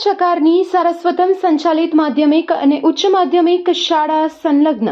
ચકારની સરસ્વતમ સંચાલિત માધ્યમિક અને ઉચ્ચ માધ્યમિક શાળા સંલગ્ન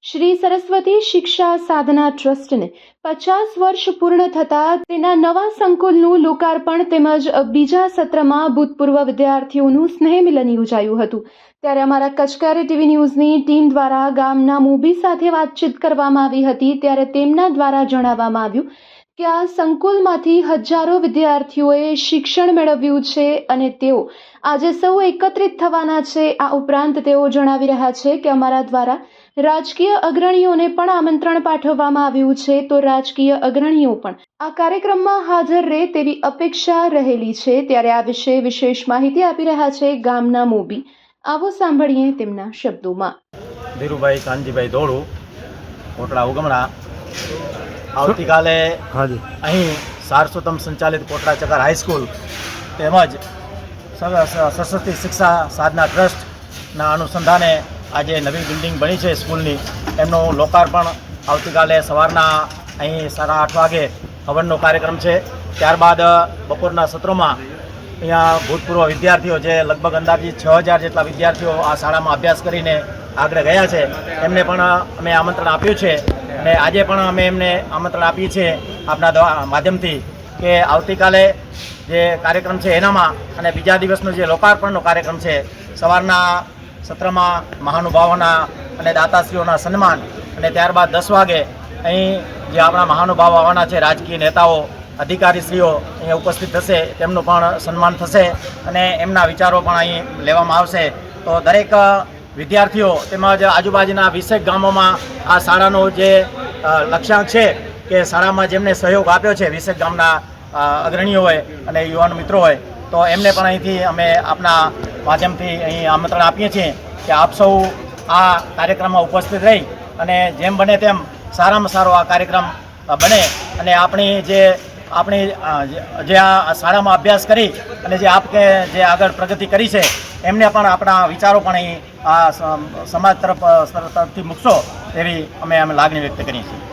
શ્રી સરસ્વતી શિક્ષા સાધના ટ્રસ્ટને 50 વર્ષ પૂર્ણ થતાં તેના નવા સંકુલનું લોકાર્પણ તેમજ બીજા સત્રમાં ભૂતપૂર્વ વિદ્યાર્થીઓનું સ્નેહમિલન યોજાયું હતું। ત્યારે અમારા કચકારી ટીવી ન્યૂઝની ટીમ દ્વારા ગામના મોભી સાથે વાતચીત કરવામાં આવી હતી। ત્યારે તેમના દ્વારા જણાવવામાં આવ્યું કે આ સંકુલમાંથી હજારો વિદ્યાર્થીઓએ શિક્ષણ મેળવ્યું છે અને તેઓ આજે સૌ એકત્રિત થવાના છે। આ ઉપરાંત તેઓ જણાવી રહ્યા છે કે અમારા દ્વારા રાજકીય અગ્રણીઓને પણ આમંત્રણ પાઠવવામાં આવ્યું છે, તો રાજકીય અગ્રણીઓ પણ આ કાર્યક્રમમાં હાજર રહે તેવી અપેક્ષા રહેલી છે। ત્યારે આ વિશે વિશેષ માહિતી આપી રહ્યા છે ગામના મોભી। આવો સાંભળીએ તેમના શબ્દોમાં। ધીરુભાઈ કાનજીભાઈ ધોળુ, કોટડા ઉગમણા। આવતીકાલે અહીં સારસ્વતમ સંચાલિત કોટડા ચકાર હાઈસ્કૂલ તેમજ સરસ્વતી શિક્ષા સાધના ટ્રસ્ટના અનુસંધાને આજે નવી બિલ્ડિંગ બની છે સ્કૂલની, એમનું લોકાર્પણ આવતીકાલે સવારના અહીં 8:30 વાગે હવનનો કાર્યક્રમ છે। ત્યારબાદ બપોરના સત્રોમાં અહીંયા ભૂતપૂર્વ વિદ્યાર્થીઓ જે લગભગ અંદાજિત 6000 જેટલા વિદ્યાર્થીઓ આ શાળામાં અભ્યાસ કરીને આગળ ગયા છે, એમને પણ અમે આમંત્રણ આપ્યું છે અને આજે પણ અમે એમને આમંત્રણ આપીએ છીએ આપના માધ્યમથી કે આવતીકાલે જે કાર્યક્રમ છે એનામાં અને બીજા દિવસનો જે લોકાર્પણનો કાર્યક્રમ છે, સવારના સત્રમાં મહાનુભાવોના અને દાતાશ્રીઓના સન્માન અને ત્યારબાદ 10 વાગે અહીં જે આપણા મહાનુભાવો આવવાના છે, રાજકીય નેતાઓ, અધિકારીશ્રીઓ અહીંયા ઉપસ્થિત થશે, તેમનું પણ સન્માન થશે અને એમના વિચારો પણ અહીં લેવામાં આવશે। તો દરેક વિદ્યાર્થીઓ તેમજ આજુબાજુના 20 ગામોમાં આ શાળાનો જે લક્ષ્યાંક છે કે શાળામાં જેમને સહયોગ આપ્યો છે 20 ગામના અગ્રણીઓએ અને યુવાન મિત્રો હોય, તો એમને પણ અહીંથી અમે આપના માધ્યમથી અહીં આમંત્રણ આપીએ છીએ કે આપ સૌ આ કાર્યક્રમમાં ઉપસ્થિત રહી અને જેમ બને તેમ સારામાં સારો આ કાર્યક્રમ બને અને આપણી જે આ શાળામાં અભ્યાસ કરી અને જે આગળ પ્રગતિ કરી છે એમને પણ આપણા વિચારો પણ અહીં આ સમાજ તરફથી મૂકશો એવી અમે લાગણી વ્યક્ત કરીએ છીએ।